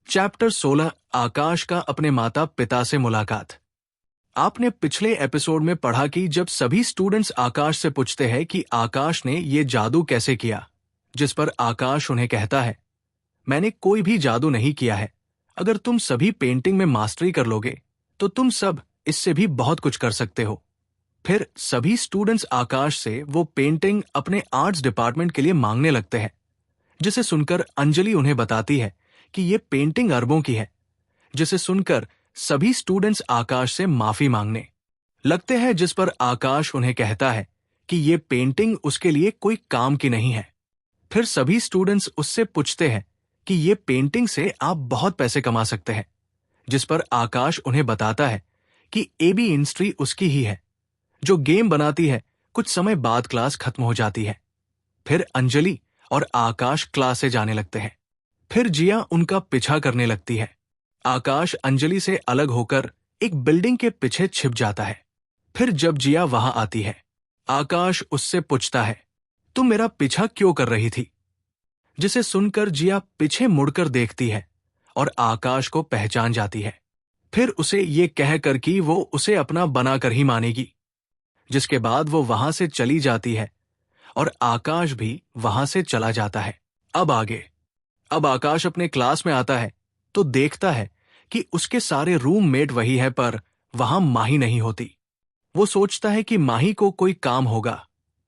Chapter 16 आकाश का अपने माता पिता से मुलाकात। आपने पिछले एपिसोड में पढ़ा कि जब सभी स्टूडेंट्स आकाश से पूछते हैं कि आकाश ने ये जादू कैसे किया, जिस पर आकाश उन्हें कहता है, मैंने कोई भी जादू नहीं किया है। अगर तुम सभी पेंटिंग में मास्टरी कर लोगे तो तुम सब इससे भी बहुत कुछ कर सकते हो। फिर सभी स्टूडेंट्स आकाश से वो पेंटिंग अपने आर्ट्स डिपार्टमेंट के लिए मांगने लगते हैं, जिसे सुनकर अंजलि उन्हें बताती है कि ये पेंटिंग अरबों की है। जिसे सुनकर सभी स्टूडेंट्स आकाश से माफी मांगने लगते हैं, जिस पर आकाश उन्हें कहता है कि ये पेंटिंग उसके लिए कोई काम की नहीं है। फिर सभी स्टूडेंट्स उससे पूछते हैं कि ये पेंटिंग से आप बहुत पैसे कमा सकते हैं, जिस पर आकाश उन्हें बताता है कि एबी इंडस्ट्री उसकी ही है, जो गेम बनाती है। कुछ समय बाद क्लास खत्म हो जाती है। फिर अंजलि और आकाश क्लास से जाने लगते हैं। फिर जिया उनका पीछा करने लगती है। आकाश अंजलि से अलग होकर एक बिल्डिंग के पीछे छिप जाता है। फिर जब जिया वहां आती है, आकाश उससे पूछता है, तुम मेरा पीछा क्यों कर रही थी? जिसे सुनकर जिया पीछे मुड़कर देखती है और आकाश को पहचान जाती है। फिर उसे ये कहकर कि वो उसे अपना बनाकर ही मानेगी, जिसके बाद वो वहां से चली जाती है और आकाश भी वहां से चला जाता है। अब आगे। अब आकाश अपने क्लास में आता है तो देखता है कि उसके सारे रूममेट वही है, पर वहां माही नहीं होती। वो सोचता है कि माही को कोई काम होगा।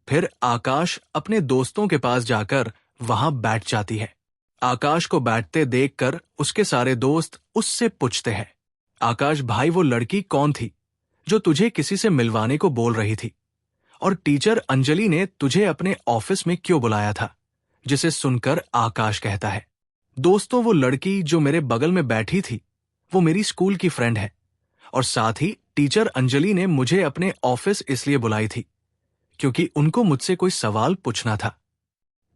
फिर आकाश अपने दोस्तों के पास जाकर वहां बैठ जाती है। आकाश को बैठते देखकर उसके सारे दोस्त उससे पूछते हैं, आकाश भाई वो लड़की कौन थी जो तुझे किसी से मिलवाने को बोल रही थी? और टीचर अंजलि ने तुझे अपने ऑफिस में क्यों बुलाया था? जिसे सुनकर आकाश कहता है, दोस्तों वो लड़की जो मेरे बगल में बैठी थी वो मेरी स्कूल की फ्रेंड है, और साथ ही टीचर अंजलि ने मुझे अपने ऑफिस इसलिए बुलाई थी क्योंकि उनको मुझसे कोई सवाल पूछना था।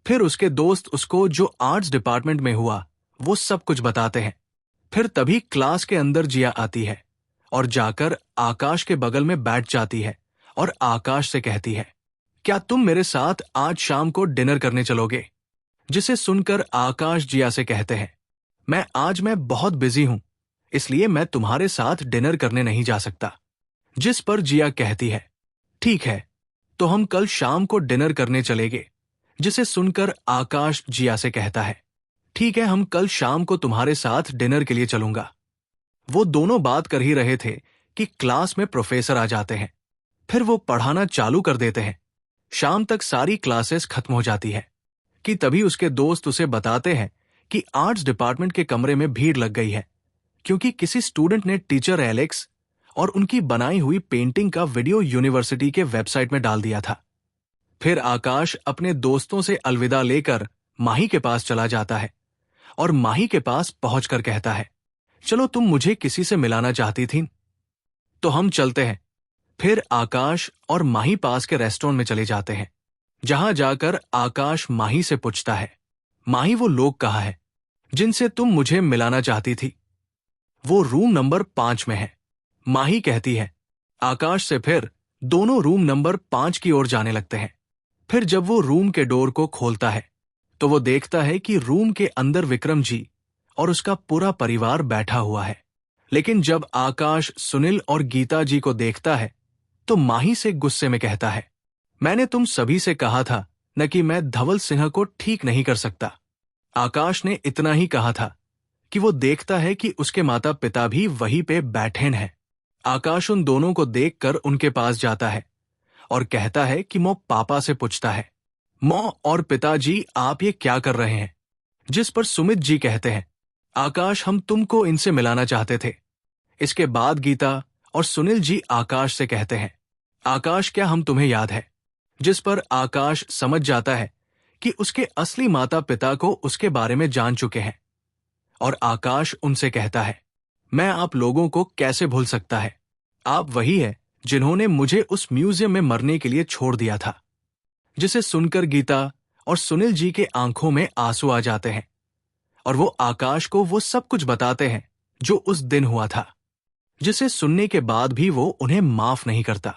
फिर उसके दोस्त उसको जो आर्ट्स डिपार्टमेंट में हुआ वो सब कुछ बताते हैं। फिर तभी क्लास के अंदर जिया आती है और जाकर आकाश के बगल में बैठ जाती है और आकाश से कहती है, क्या तुम मेरे साथ आज शाम को डिनर करने चलोगे? जिसे सुनकर आकाश जिया से कहते हैं, मैं बहुत बिजी हूं, इसलिए मैं तुम्हारे साथ डिनर करने नहीं जा सकता। जिस पर जिया कहती है, ठीक है, तो हम कल शाम को डिनर करने चलेंगे। जिसे सुनकर आकाश जिया से कहता है, ठीक है, हम कल शाम को तुम्हारे साथ डिनर के लिए चलूंगा। वो दोनों बात कर ही रहे थे कि क्लास में प्रोफेसर आ जाते हैं। फिर वो पढ़ाना चालू कर देते हैं। शाम तक सारी क्लासेस खत्म हो जाती है कि तभी उसके दोस्त उसे बताते हैं कि आर्ट्स डिपार्टमेंट के कमरे में भीड़ लग गई है, क्योंकि किसी स्टूडेंट ने टीचर एलेक्स और उनकी बनाई हुई पेंटिंग का वीडियो यूनिवर्सिटी के वेबसाइट में डाल दिया था। फिर आकाश अपने दोस्तों से अलविदा लेकर माही के पास चला जाता है और माही के पास पहुंचकर कहता है, चलो तुम मुझे किसी से मिलाना चाहती थी तो हम चलते हैं। फिर आकाश और माही पास के रेस्टोरेंट में चले जाते हैं, जहां जाकर आकाश माही से पूछता है, माही वो लोग कहाँ है जिनसे तुम मुझे मिलाना चाहती थी? वो रूम नंबर 5 में है, माही कहती है। आकाश से फिर दोनों रूम नंबर 5 की ओर जाने लगते हैं। फिर जब वो रूम के डोर को खोलता है तो वो देखता है कि रूम के अंदर विक्रम जी और उसका पूरा परिवार बैठा हुआ है। लेकिन जब आकाश सुनील और गीता जी को देखता है तो माही से गुस्से में कहता है, मैंने तुम सभी से कहा था न कि मैं धवल सिन्हा को ठीक नहीं कर सकता। आकाश ने इतना ही कहा था कि वो देखता है कि उसके माता पिता भी वहीं पे बैठे हैं। आकाश उन दोनों को देखकर उनके पास जाता है और कहता है कि मो पापा से पूछता है, मो और पिताजी आप ये क्या कर रहे हैं? जिस पर सुमित जी कहते हैं, आकाश हम तुमको इनसे मिलाना चाहते थे। इसके बाद गीता और सुनील जी आकाश से कहते हैं, आकाश क्या हम तुम्हें याद है? जिस पर आकाश समझ जाता है कि उसके असली माता पिता को उसके बारे में जान चुके हैं, और आकाश उनसे कहता है, मैं आप लोगों को कैसे भूल सकता है? आप वही है जिन्होंने मुझे उस म्यूजियम में मरने के लिए छोड़ दिया था। जिसे सुनकर गीता और सुनील जी के आंखों में आंसू आ जाते हैं और वो आकाश को वो सब कुछ बताते हैं जो उस दिन हुआ था। जिसे सुनने के बाद भी वो उन्हें माफ नहीं करता।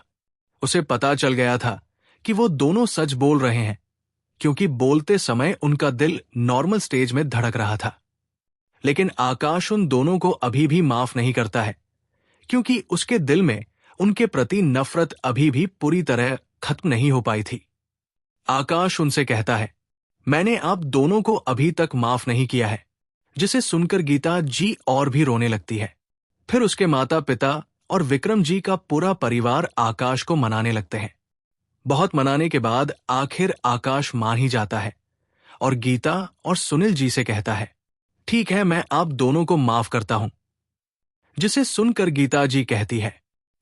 उसे पता चल गया था कि वो दोनों सच बोल रहे हैं, क्योंकि बोलते समय उनका दिल नॉर्मल स्टेज में धड़क रहा था। लेकिन आकाश उन दोनों को अभी भी माफ नहीं करता है, क्योंकि उसके दिल में उनके प्रति नफरत अभी भी पूरी तरह खत्म नहीं हो पाई थी। आकाश उनसे कहता है, मैंने आप दोनों को अभी तक माफ नहीं किया है, जिसे सुनकर गीता जी और भी रोने लगती है। फिर उसके माता पिता और विक्रम जी का पूरा परिवार आकाश को मनाने लगते हैं। बहुत मनाने के बाद आखिर आकाश मान ही जाता है और गीता और सुनील जी से कहता है, ठीक है, मैं आप दोनों को माफ करता हूं। जिसे सुनकर गीता जी कहती है,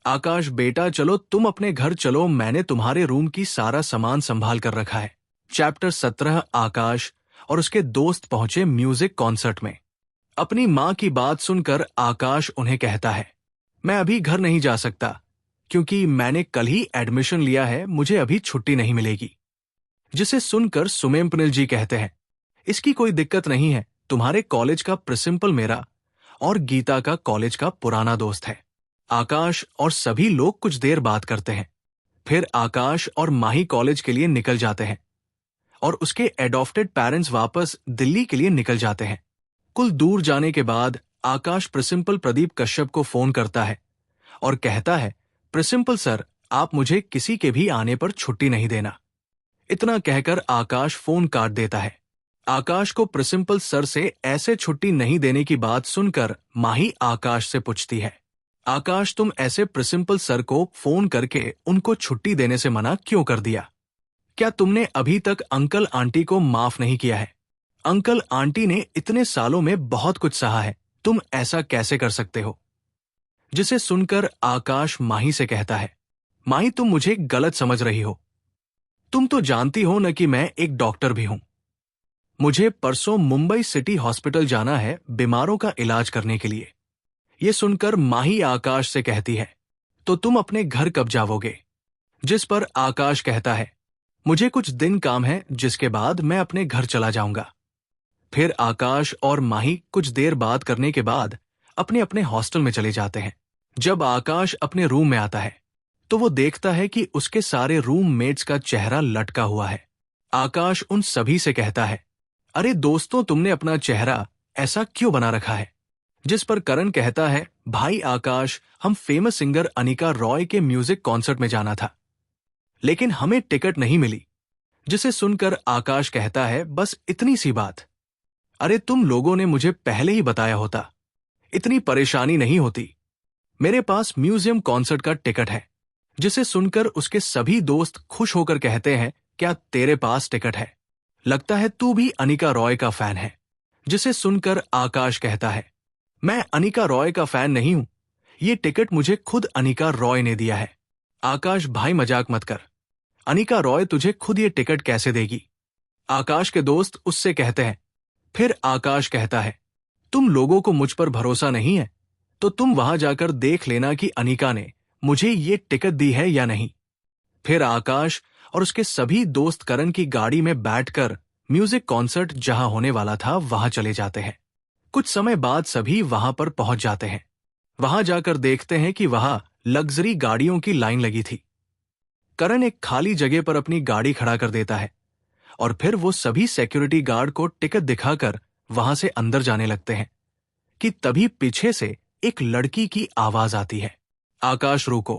आकाश बेटा चलो तुम अपने घर चलो, मैंने तुम्हारे रूम की सारा सामान संभाल कर रखा है। चैप्टर 17 आकाश और उसके दोस्त पहुंचे म्यूजिक कॉन्सर्ट में। अपनी मां की बात सुनकर आकाश उन्हें कहता है, मैं अभी घर नहीं जा सकता क्योंकि मैंने कल ही एडमिशन लिया है, मुझे अभी छुट्टी नहीं मिलेगी। जिसे सुनकर सुमेमपनिल जी कहते हैं, इसकी कोई दिक्कत नहीं है, तुम्हारे कॉलेज का प्रिंसिपल मेरा और गीता का कॉलेज का पुराना दोस्त है। आकाश और सभी लोग कुछ देर बात करते हैं। फिर आकाश और माही कॉलेज के लिए निकल जाते हैं और उसके एडॉप्टेड पेरेंट्स वापस दिल्ली के लिए निकल जाते हैं। कुल दूर जाने के बाद आकाश प्रिंसिपल प्रदीप कश्यप को फोन करता है और कहता है, प्रिंसिपल सर, आप मुझे किसी के भी आने पर छुट्टी नहीं देना। इतना कहकर आकाश फोन काट देता है। आकाश को प्रिंसिपल सर से ऐसे छुट्टी नहीं देने की बात सुनकर माही आकाश से पूछती है, आकाश तुम ऐसे प्रिंसिपल सर को फोन करके उनको छुट्टी देने से मना क्यों कर दिया? क्या तुमने अभी तक अंकल आंटी को माफ नहीं किया है? अंकल आंटी ने इतने सालों में बहुत कुछ सहा है, तुम ऐसा कैसे कर सकते हो? जिसे सुनकर आकाश माही से कहता है, माही तुम मुझे गलत समझ रही हो। तुम तो जानती हो न कि मैं एक डॉक्टर भी हूं। मुझे परसों मुंबई सिटी हॉस्पिटल जाना है बीमारों का इलाज करने के लिए। ये सुनकर माही आकाश से कहती है, तो तुम अपने घर कब जाओगे? जिस पर आकाश कहता है, मुझे कुछ दिन काम है, जिसके बाद मैं अपने घर चला जाऊंगा। फिर आकाश और माही कुछ देर बात करने के बाद अपने अपने हॉस्टल में चले जाते हैं। जब आकाश अपने रूम में आता है तो वो देखता है कि उसके सारे रूममेट्स का चेहरा लटका हुआ है। आकाश उन सभी से कहता है, अरे दोस्तों, तुमने अपना चेहरा ऐसा क्यों बना रखा है? जिस पर करण कहता है, भाई आकाश, हम फेमस सिंगर अनिका रॉय के म्यूजिक कॉन्सर्ट में जाना था, लेकिन हमें टिकट नहीं मिली। जिसे सुनकर आकाश कहता है, बस इतनी सी बात। अरे तुम लोगों ने मुझे पहले ही बताया होता, इतनी परेशानी नहीं होती। मेरे पास म्यूजियम कॉन्सर्ट का टिकट है। जिसे सुनकर उसके सभी दोस्त खुश होकर कहते हैं, क्या तेरे पास टिकट है? लगता है तू भी अनिका रॉय का फैन है। जिसे सुनकर आकाश कहता है, मैं अनिका रॉय का फैन नहीं हूं, ये टिकट मुझे खुद अनिका रॉय ने दिया है। आकाश भाई मजाक मत कर, अनिका रॉय तुझे खुद ये टिकट कैसे देगी? आकाश के दोस्त उससे कहते हैं। फिर आकाश कहता है, तुम लोगों को मुझ पर भरोसा नहीं है तो तुम वहां जाकर देख लेना कि अनिका ने मुझे ये टिकट दी है या नहीं। फिर आकाश और उसके सभी दोस्त करण की गाड़ी में बैठकर म्यूजिक कॉन्सर्ट जहां होने वाला था वहां चले जाते हैं। कुछ समय बाद सभी वहां पर पहुंच जाते हैं। वहां जाकर देखते हैं कि वहां लग्जरी गाड़ियों की लाइन लगी थी। करण एक खाली जगह पर अपनी गाड़ी खड़ा कर देता है और फिर वो सभी सिक्योरिटी गार्ड को टिकट दिखाकर वहां से अंदर जाने लगते हैं कि तभी पीछे से एक लड़की की आवाज आती है, आकाश रुको।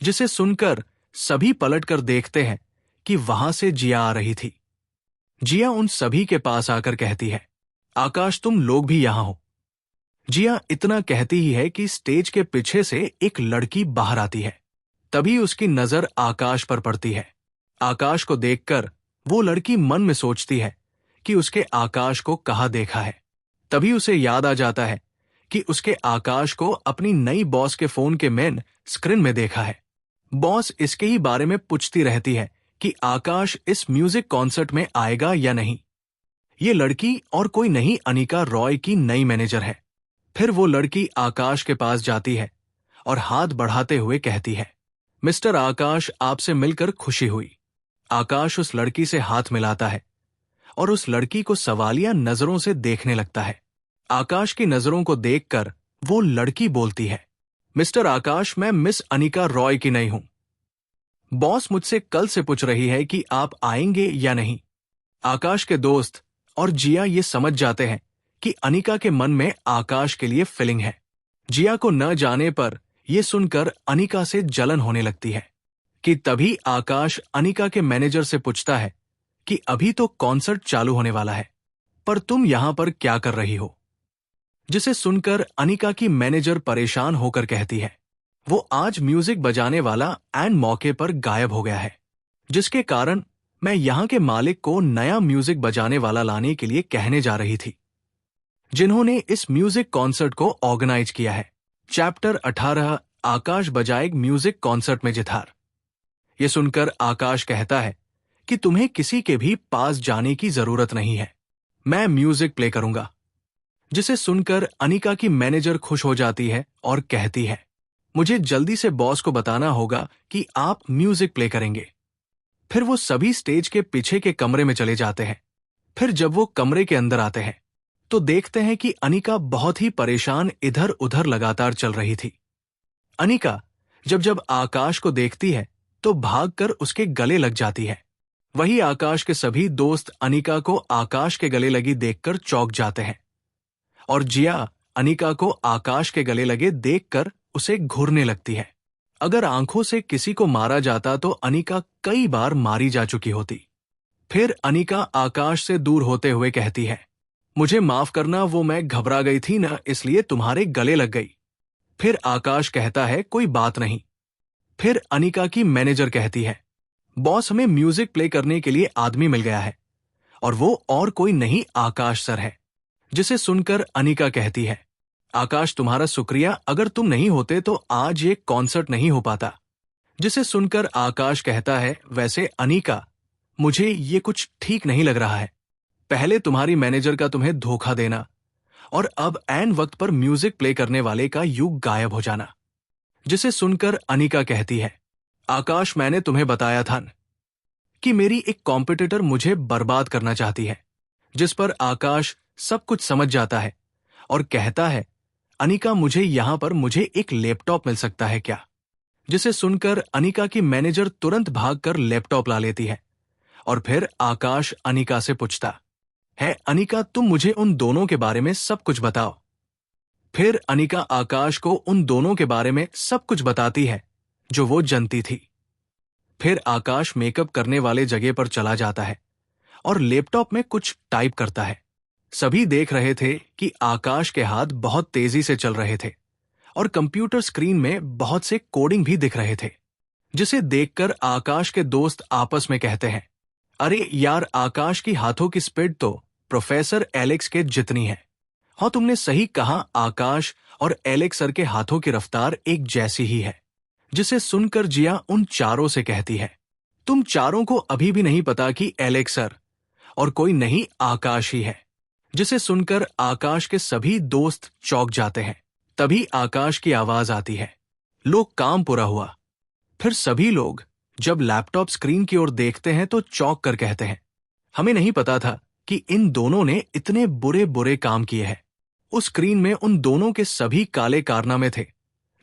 जिसे सुनकर सभी पलटकर देखते हैं कि वहां से जिया आ रही थी। जिया उन सभी के पास आकर कहती है, आकाश तुम लोग भी यहां हो। जिया इतना कहती ही है कि स्टेज के पीछे से एक लड़की बाहर आती है। तभी उसकी नजर आकाश पर पड़ती है। आकाश को देखकर वो लड़की मन में सोचती है कि उसके आकाश को कहाँ देखा है। तभी उसे याद आ जाता है कि उसके आकाश को अपनी नई बॉस के फोन के मेन स्क्रीन में देखा है। बॉस इसके ही बारे में पूछती रहती है कि आकाश इस म्यूजिक कॉन्सर्ट में आएगा या नहीं। ये लड़की और कोई नहीं अनिका रॉय की नई मैनेजर है। फिर वो लड़की आकाश के पास जाती है और हाथ बढ़ाते हुए कहती है, मिस्टर आकाश, आपसे मिलकर खुशी हुई। आकाश उस लड़की से हाथ मिलाता है और उस लड़की को सवालिया नजरों से देखने लगता है। आकाश की नजरों को देखकर वो लड़की बोलती है, मिस्टर आकाश, मैं मिस अनिका रॉय की नहीं हूं। बॉस मुझसे कल से पूछ रही है कि आप आएंगे या नहीं। आकाश के दोस्त और जिया ये समझ जाते हैं कि अनिका के मन में आकाश के लिए फीलिंग है। जिया को न जाने पर यह सुनकर अनिका से जलन होने लगती है कि तभी आकाश अनिका के मैनेजर से पूछता है कि अभी तो कॉन्सर्ट चालू होने वाला है, पर तुम यहां पर क्या कर रही हो? जिसे सुनकर अनिका की मैनेजर परेशान होकर कहती है, वो आज म्यूजिक बजाने वाला एंड मौके पर गायब हो गया है, जिसके कारण मैं यहां के मालिक को नया म्यूजिक बजाने वाला लाने के लिए कहने जा रही थी, जिन्होंने इस म्यूजिक कॉन्सर्ट को ऑर्गेनाइज किया है। चैप्टर 18 आकाश बजाएग म्यूजिक कॉन्सर्ट में जितार। ये सुनकर आकाश कहता है कि तुम्हें किसी के भी पास जाने की जरूरत नहीं है, मैं म्यूजिक प्ले करूंगा। जिसे सुनकर अनिका की मैनेजर खुश हो जाती है और कहती है, मुझे जल्दी से बॉस को बताना होगा कि आप म्यूजिक प्ले करेंगे। फिर वो सभी स्टेज के पीछे के कमरे में चले जाते हैं। फिर जब वो कमरे के अंदर आते हैं तो देखते हैं कि अनिका बहुत ही परेशान इधर उधर लगातार चल रही थी। अनिका जब जब आकाश को देखती है तो भागकर उसके गले लग जाती है। वही आकाश के सभी दोस्त अनिका को आकाश के गले लगी देखकर चौंक जाते हैं और जिया अनिका को आकाश के गले लगे देखकर उसे घूरने लगती है। अगर आंखों से किसी को मारा जाता तो अनिका कई बार मारी जा चुकी होती। फिर अनिका आकाश से दूर होते हुए कहती है, मुझे माफ करना, वो मैं घबरा गई थी ना, इसलिए तुम्हारे गले लग गई। फिर आकाश कहता है, कोई बात नहीं। फिर अनिका की मैनेजर कहती है, बॉस, हमें म्यूजिक प्ले करने के लिए आदमी मिल गया है और वो और कोई नहीं आकाश सर है। जिसे सुनकर अनिका कहती है, आकाश तुम्हारा शुक्रिया, अगर तुम नहीं होते तो आज ये कॉन्सर्ट नहीं हो पाता। जिसे सुनकर आकाश कहता है, वैसे अनिका, मुझे ये कुछ ठीक नहीं लग रहा है। पहले तुम्हारी मैनेजर का तुम्हें धोखा देना और अब ऐन वक्त पर म्यूजिक प्ले करने वाले का युग गायब हो जाना। जिसे सुनकर अनिका कहती है, आकाश, मैंने तुम्हें बताया था कि मेरी एक कॉम्पिटिटर मुझे बर्बाद करना चाहती है। जिस पर आकाश सब कुछ समझ जाता है और कहता है, अनिका, मुझे यहां पर मुझे एक लैपटॉप मिल सकता है क्या? जिसे सुनकर अनिका की मैनेजर तुरंत भागकर लैपटॉप ला लेती है और फिर आकाश अनिका से पूछता है, अनिका, तुम मुझे उन दोनों के बारे में सब कुछ बताओ। फिर अनिका आकाश को उन दोनों के बारे में सब कुछ बताती है जो वो जानती थी। फिर आकाश मेकअप करने वाले जगह पर चला जाता है और लैपटॉप में कुछ टाइप करता है। सभी देख रहे थे कि आकाश के हाथ बहुत तेजी से चल रहे थे और कंप्यूटर स्क्रीन में बहुत से कोडिंग भी दिख रहे थे। जिसे देखकर आकाश के दोस्त आपस में कहते हैं, अरे यार, आकाश की हाथों की स्पीड तो प्रोफेसर एलेक्स के जितनी है। हाँ, तुमने सही कहा, आकाश और एलेक्स सर के हाथों की रफ्तार एक जैसी ही है। जिसे सुनकर जिया उन चारों से कहती है, तुम चारों को अभी भी नहीं पता कि एलेक्स सर और कोई नहीं आकाश ही है। जिसे सुनकर आकाश के सभी दोस्त चौंक जाते हैं। तभी आकाश की आवाज आती है, लोग, काम पूरा हुआ। फिर सभी लोग जब लैपटॉप स्क्रीन की ओर देखते हैं तो चौंक कर कहते हैं, हमें नहीं पता था कि इन दोनों ने इतने बुरे बुरे काम किए हैं। उस स्क्रीन में उन दोनों के सभी काले कारनामे थे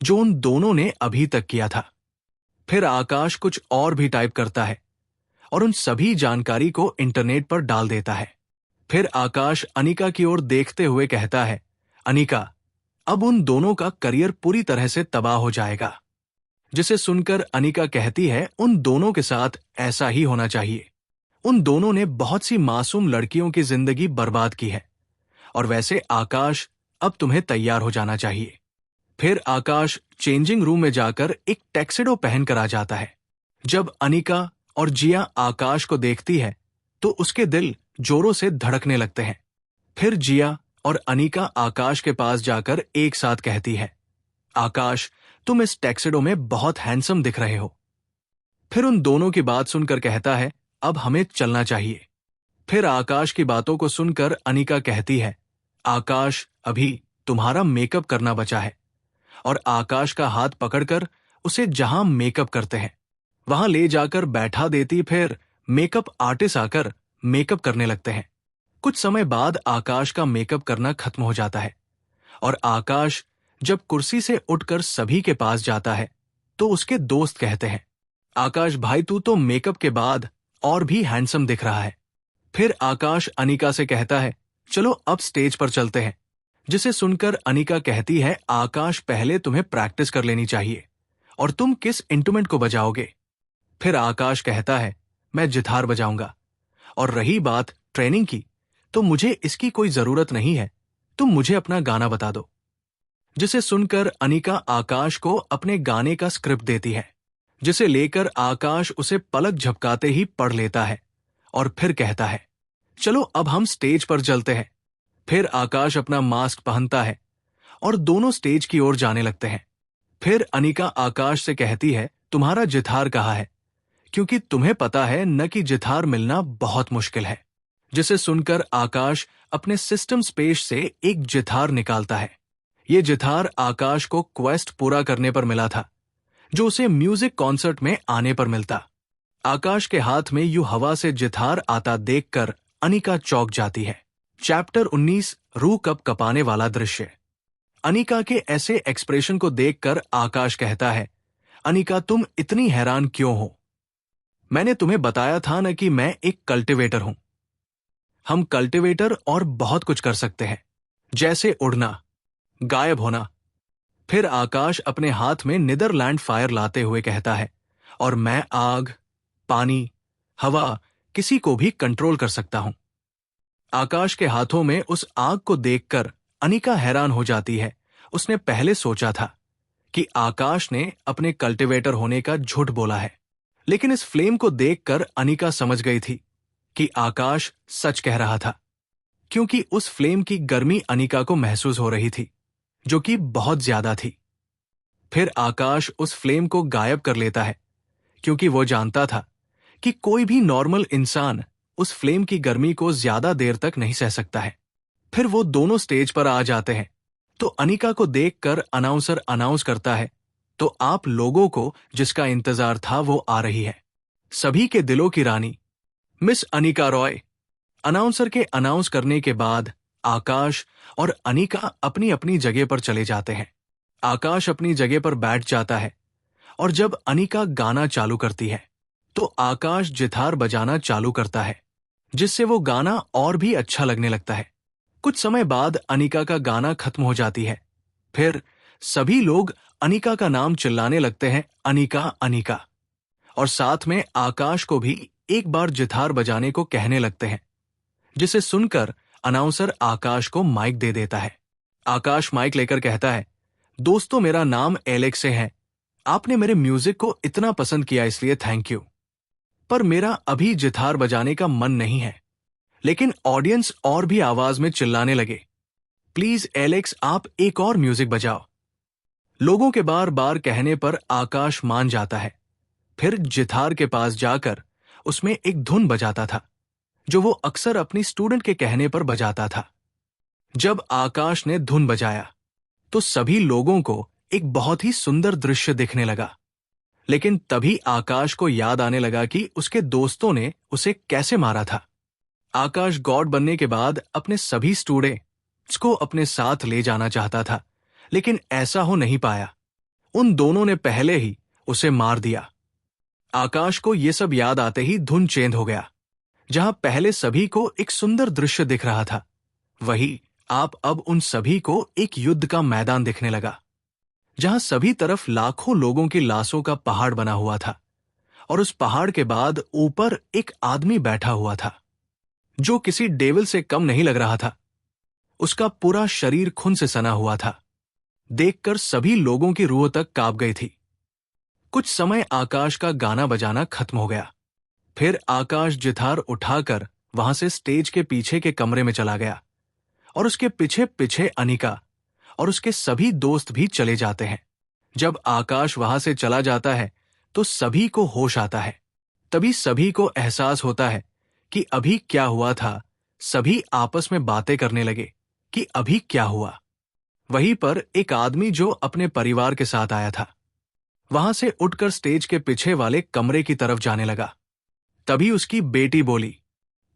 जो उन दोनों ने अभी तक किया था। फिर आकाश कुछ और भी टाइप करता है और उन सभी जानकारी को इंटरनेट पर डाल देता है। फिर आकाश अनिका की ओर देखते हुए कहता है, अनिका, अब उन दोनों का करियर पूरी तरह से तबाह हो जाएगा। जिसे सुनकर अनिका कहती है, उन दोनों के साथ ऐसा ही होना चाहिए। उन दोनों ने बहुत सी मासूम लड़कियों की जिंदगी बर्बाद की है और वैसे आकाश, अब तुम्हें तैयार हो जाना चाहिए। फिर आकाश चेंजिंग रूम में जाकर एक टैक्सिडो पहनकर आ जाता है। जब अनिका और जिया आकाश को देखती है तो उसके दिल जोरों से धड़कने लगते हैं। फिर जिया और अनिका आकाश के पास जाकर एक साथ कहती है, आकाश, तुम इस टैक्सिडो में बहुत हैंडसम दिख रहे हो। फिर उन दोनों की बात सुनकर कहता है, अब हमें चलना चाहिए। फिर आकाश की बातों को सुनकर अनिका कहती है, आकाश, अभी तुम्हारा मेकअप करना बचा है। और आकाश का हाथ पकड़कर उसे जहां मेकअप करते हैं वहां ले जाकर बैठा देती। फिर मेकअप आर्टिस्ट आकर मेकअप करने लगते हैं। कुछ समय बाद आकाश का मेकअप करना खत्म हो जाता है और आकाश जब कुर्सी से उठकर सभी के पास जाता है तो उसके दोस्त कहते हैं, आकाश भाई, तू तो मेकअप के बाद और भी हैंडसम दिख रहा है। फिर आकाश अनिका से कहता है, चलो अब स्टेज पर चलते हैं। जिसे सुनकर अनिका कहती है, आकाश पहले तुम्हें प्रैक्टिस कर लेनी चाहिए, और तुम किस इंस्ट्रूमेंट को बजाओगे? फिर आकाश कहता है, मैं जितार बजाऊंगा। और रही बात ट्रेनिंग की, तो मुझे इसकी कोई जरूरत नहीं है, तुम मुझे अपना गाना बता दो। जिसे सुनकर अनिका आकाश को अपने गाने का स्क्रिप्ट देती है, जिसे लेकर आकाश उसे पलक झपकाते ही पढ़ लेता है और फिर कहता है, चलो अब हम स्टेज पर चलते हैं। फिर आकाश अपना मास्क पहनता है और दोनों स्टेज की ओर जाने लगते हैं। फिर अनिका आकाश से कहती है, तुम्हारा जितार कहाँ है? क्योंकि तुम्हें पता है न कि जितार मिलना बहुत मुश्किल है। जिसे सुनकर आकाश अपने सिस्टम स्पेस से एक जितार निकालता है। ये जितार आकाश को क्वेस्ट पूरा करने पर मिला था, जो उसे म्यूजिक कॉन्सर्ट में आने पर मिलता। आकाश के हाथ में यूं हवा से जितार आता देखकर अनिका चौंक जाती है। चैप्टर 19, रूह कप कपाने वाला दृश्य। अनिका के ऐसे एक्सप्रेशन को देखकर आकाश कहता है, अनिका तुम इतनी हैरान क्यों हो? मैंने तुम्हें बताया था न कि मैं एक कल्टिवेटर हूं। हम कल्टिवेटर और बहुत कुछ कर सकते हैं, जैसे उड़ना, गायब होना। फिर आकाश अपने हाथ में नीदरलैंड फायर लाते हुए कहता है, और मैं आग, पानी, हवा, किसी को भी कंट्रोल कर सकता हूं। आकाश के हाथों में उस आग को देखकर अनिका हैरान हो जाती है। उसने पहले सोचा था कि आकाश ने अपने कल्टिवेटर होने का झूठ बोला है, लेकिन इस फ्लेम को देखकर अनिका समझ गई थी कि आकाश सच कह रहा था, क्योंकि उस फ्लेम की गर्मी अनिका को महसूस हो रही थी, जो कि बहुत ज्यादा थी। फिर आकाश उस फ्लेम को गायब कर लेता है, क्योंकि वो जानता था कि कोई भी नॉर्मल इंसान उस फ्लेम की गर्मी को ज्यादा देर तक नहीं सह सकता है। फिर वो दोनों स्टेज पर आ जाते हैं, तो अनिका को देखकर अनाउंसर अनाउंस करता है, तो आप लोगों को जिसका इंतजार था वो आ रही है, सभी के दिलों की रानी, मिस अनिका रॉय। अनाउंसर के अनाउंस करने के बाद आकाश और अनिका अपनी अपनी जगह पर चले जाते हैं। आकाश अपनी जगह पर बैठ जाता है, और जब अनिका गाना चालू करती है, तो आकाश जितार बजाना चालू करता है, जिससे वो गाना और भी अच्छा लगने लगता है। कुछ समय बाद अनिका का गाना खत्म हो जाती है। फिर सभी लोग अनिका का नाम चिल्लाने लगते हैं, अनिका अनिका, और साथ में आकाश को भी एक बार जितार बजाने को कहने लगते हैं। जिसे सुनकर अनाउंसर आकाश को माइक दे देता है। आकाश माइक लेकर कहता है, दोस्तों मेरा नाम एलेक्स से है, आपने मेरे म्यूजिक को इतना पसंद किया इसलिए थैंक यू। पर मेरा अभी जितार बजाने का मन नहीं है। लेकिन ऑडियंस और भी आवाज में चिल्लाने लगे, प्लीज एलेक्स आप एक और म्यूजिक बजाओ। लोगों के बार बार कहने पर आकाश मान जाता है। फिर जितार के पास जाकर उसमें एक धुन बजाता था, जो वो अक्सर अपनी स्टूडेंट के कहने पर बजाता था। जब आकाश ने धुन बजाया, तो सभी लोगों को एक बहुत ही सुंदर दृश्य दिखने लगा। लेकिन तभी आकाश को याद आने लगा कि उसके दोस्तों ने उसे कैसे मारा था। आकाश गॉड बनने के बाद अपने सभी स्टूडेंट्स को अपने साथ ले जाना चाहता था, लेकिन ऐसा हो नहीं पाया। उन दोनों ने पहले ही उसे मार दिया। आकाश को यह सब याद आते ही धुन चेंज हो गया। जहां पहले सभी को एक सुंदर दृश्य दिख रहा था, वही आप अब उन सभी को एक युद्ध का मैदान दिखने लगा, जहां सभी तरफ लाखों लोगों की लाशों का पहाड़ बना हुआ था, और उस पहाड़ के बाद ऊपर एक आदमी बैठा हुआ था, जो किसी डेविल से कम नहीं लग रहा था। उसका पूरा शरीर खून से सना हुआ था। देखकर सभी लोगों की रूह तक कांप गई थी। कुछ समय आकाश का गाना बजाना खत्म हो गया। फिर आकाश जितार उठाकर वहां से स्टेज के पीछे के कमरे में चला गया, और उसके पीछे पीछे अनिका और उसके सभी दोस्त भी चले जाते हैं। जब आकाश वहां से चला जाता है, तो सभी को होश आता है। तभी सभी को एहसास होता है कि अभी क्या हुआ था। सभी आपस में बातें करने लगे कि अभी क्या हुआ। वहीं पर एक आदमी जो अपने परिवार के साथ आया था, वहां से उठकर स्टेज के पीछे वाले कमरे की तरफ जाने लगा। तभी उसकी बेटी बोली,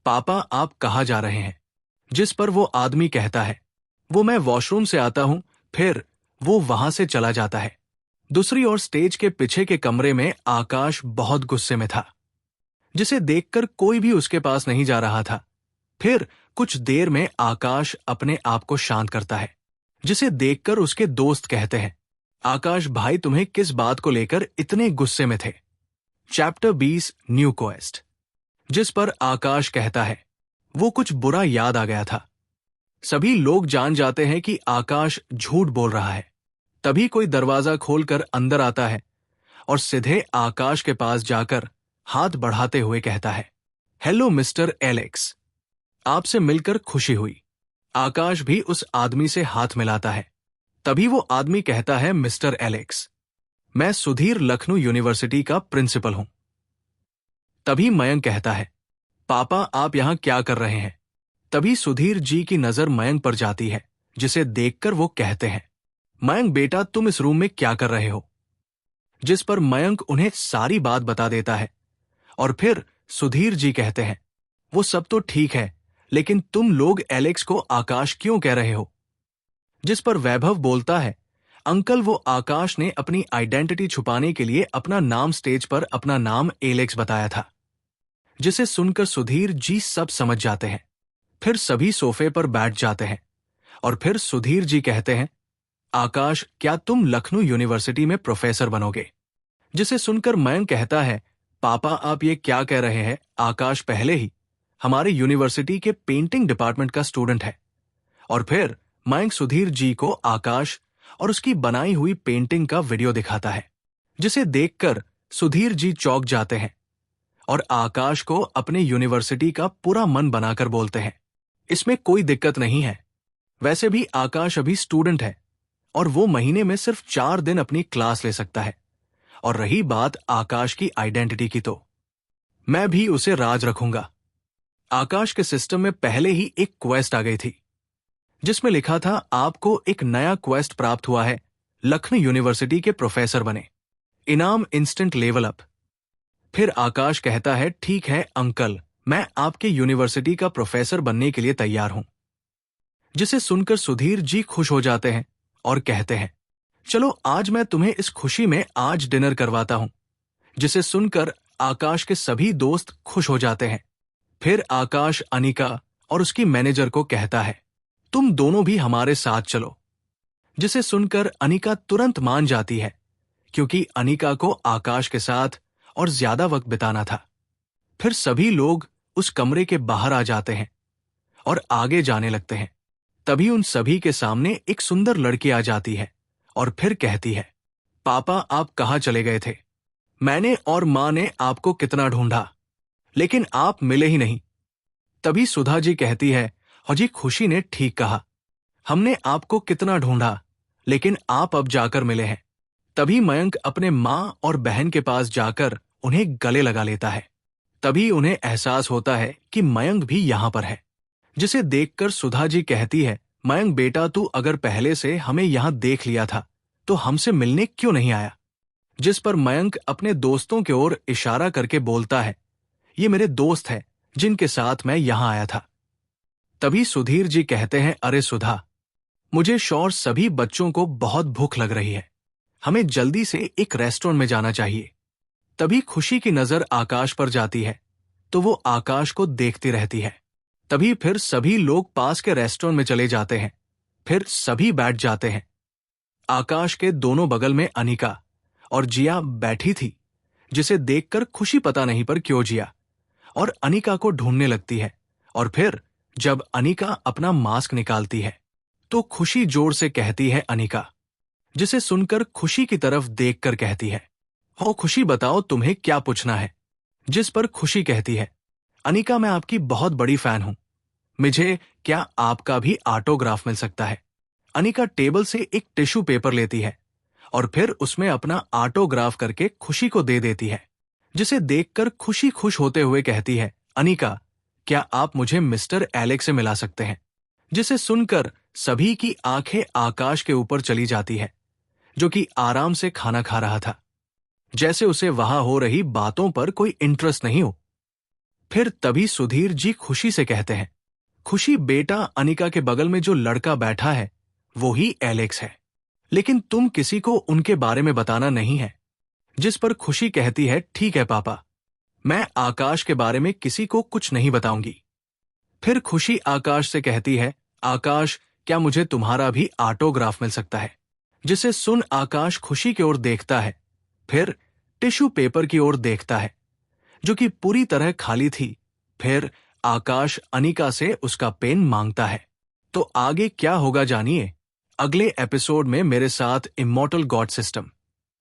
पापा आप कहाँ जा रहे हैं? जिस पर वो आदमी कहता है, वो मैं वॉशरूम से आता हूं। फिर वो वहां से चला जाता है। दूसरी ओर स्टेज के पीछे के कमरे में आकाश बहुत गुस्से में था, जिसे देखकर कोई भी उसके पास नहीं जा रहा था। फिर कुछ देर में आकाश अपने आप को शांत करता है, जिसे देखकर उसके दोस्त कहते हैं, आकाश भाई तुम्हें किस बात को लेकर इतने गुस्से में थे। Chapter 20 new quest. जिस पर आकाश कहता है, वो कुछ बुरा याद आ गया था। सभी लोग जान जाते हैं कि आकाश झूठ बोल रहा है। तभी कोई दरवाजा खोलकर अंदर आता है और सीधे आकाश के पास जाकर हाथ बढ़ाते हुए कहता है, हेलो मिस्टर एलेक्स, आपसे मिलकर खुशी हुई। आकाश भी उस आदमी से हाथ मिलाता है। तभी वो आदमी कहता है, मिस्टर एलेक्स, मैं सुधीर लखनऊ यूनिवर्सिटी का प्रिंसिपल हूं। तभी मयंक कहता है, पापा आप यहां क्या कर रहे हैं। तभी सुधीर जी की नजर मयंक पर जाती है, जिसे देखकर वो कहते हैं, मयंक बेटा तुम इस रूम में क्या कर रहे हो। जिस पर मयंक उन्हें सारी बात बता देता है और फिर सुधीर जी कहते हैं, वो सब तो ठीक है, लेकिन तुम लोग एलेक्स को आकाश क्यों कह रहे हो। जिस पर वैभव बोलता है, अंकल वो आकाश ने अपनी आइडेंटिटी छुपाने के लिए अपना नाम स्टेज पर अपना नाम एलेक्स बताया था। जिसे सुनकर सुधीर जी सब समझ जाते हैं। फिर सभी सोफे पर बैठ जाते हैं और फिर सुधीर जी कहते हैं, आकाश क्या तुम लखनऊ यूनिवर्सिटी में प्रोफेसर बनोगे। जिसे सुनकर मयंक कहता है, पापा आप ये क्या कह रहे हैं, आकाश पहले ही हमारे यूनिवर्सिटी के पेंटिंग डिपार्टमेंट का स्टूडेंट है। और फिर मयंक सुधीर जी को आकाश और उसकी बनाई हुई पेंटिंग का वीडियो दिखाता है, जिसे देखकर सुधीर जी चौंक जाते हैं और आकाश को अपने यूनिवर्सिटी का पूरा मन बनाकर बोलते हैं, इसमें कोई दिक्कत नहीं है। वैसे भी आकाश अभी स्टूडेंट है और वो महीने में सिर्फ 4 दिन अपनी क्लास ले सकता है। और रही बात आकाश की आइडेंटिटी की, तो मैं भी उसे राज रखूंगा। आकाश के सिस्टम में पहले ही एक क्वेस्ट आ गई थी, जिसमें लिखा था, आपको एक नया क्वेस्ट प्राप्त हुआ है, लखनऊ यूनिवर्सिटी के प्रोफेसर बने, इनाम इंस्टेंट लेवल अप। फिर आकाश कहता है, ठीक है अंकल, मैं आपके यूनिवर्सिटी का प्रोफेसर बनने के लिए तैयार हूं। जिसे सुनकर सुधीर जी खुश हो जाते हैं और कहते हैं, चलो आज मैं तुम्हें इस खुशी में आज डिनर करवाता हूं। जिसे सुनकर आकाश के सभी दोस्त खुश हो जाते हैं। फिर आकाश अनिका और उसकी मैनेजर को कहता है, तुम दोनों भी हमारे साथ चलो। जिसे सुनकर अनिका तुरंत मान जाती है, क्योंकि अनिका को आकाश के साथ और ज्यादा वक्त बिताना था। फिर सभी लोग उस कमरे के बाहर आ जाते हैं और आगे जाने लगते हैं। तभी उन सभी के सामने एक सुंदर लड़की आ जाती है और फिर कहती है, पापा आप कहाँ चले गए थे। मैंने और माँ ने आपको कितना ढूंढा, लेकिन आप मिले ही नहीं। तभी सुधा जी कहती है, हौजी खुशी ने ठीक कहा, हमने आपको कितना ढूंढा, लेकिन आप अब जाकर मिले हैं। तभी मयंक अपने माँ और बहन के पास जाकर उन्हें गले लगा लेता है। तभी उन्हें एहसास होता है कि मयंक भी यहां पर है। जिसे देखकर सुधा जी कहती है, मयंक बेटा तू अगर पहले से हमें यहां देख लिया था तो हमसे मिलने क्यों नहीं आया। जिस पर मयंक अपने दोस्तों की ओर इशारा करके बोलता है, ये मेरे दोस्त हैं जिनके साथ मैं यहां आया था। तभी सुधीर जी कहते हैं, अरे सुधा, मुझे शौर सभी बच्चों को बहुत भूख लग रही है, हमें जल्दी से एक रेस्टोरेंट में जाना चाहिए। तभी खुशी की नजर आकाश पर जाती है, तो वो आकाश को देखती रहती है। तभी फिर सभी लोग पास के रेस्टोरेंट में चले जाते हैं। फिर सभी बैठ जाते हैं। आकाश के दोनों बगल में अनिका और जिया बैठी थी, जिसे देखकर खुशी पता नहीं पर क्यों जिया और अनिका को ढूंढने लगती है। और फिर जब अनिका अपना मास्क निकालती है तो खुशी जोर से कहती है अनिका, जिसे सुनकर खुशी की तरफ देखकर कहती है, हो खुशी बताओ तुम्हें क्या पूछना है। जिस पर खुशी कहती है, अनिका मैं आपकी बहुत बड़ी फैन हूं, मुझे क्या आपका भी ऑटोग्राफ मिल सकता है। अनिका टेबल से एक टिश्यू पेपर लेती है और फिर उसमें अपना ऑटोग्राफ करके खुशी को दे देती है। जिसे देखकर खुशी खुश होते हुए कहती है, अनिका क्या आप मुझे मिस्टर एलेक्स से मिला सकते हैं। जिसे सुनकर सभी की आंखें आकाश के ऊपर चली जाती है, जो कि आराम से खाना खा रहा था, जैसे उसे वहां हो रही बातों पर कोई इंटरेस्ट नहीं हो। फिर तभी सुधीर जी खुशी से कहते हैं, खुशी बेटा अनिका के बगल में जो लड़का बैठा है वो ही एलेक्स है, लेकिन तुम किसी को उनके बारे में बताना नहीं है। जिस पर खुशी कहती है, ठीक है पापा, मैं आकाश के बारे में किसी को कुछ नहीं बताऊंगी। फिर खुशी आकाश से कहती है, आकाश, क्या मुझे तुम्हारा भी ऑटोग्राफ मिल सकता है? जिसे सुन आकाश खुशी की ओर देखता है, फिर टिश्यू पेपर की ओर देखता है जो कि पूरी तरह खाली थी। फिर आकाश अनिका से उसका पेन मांगता है। तो आगे क्या होगा जानिए अगले एपिसोड में मेरे साथ इमॉर्टल गॉड सिस्टम।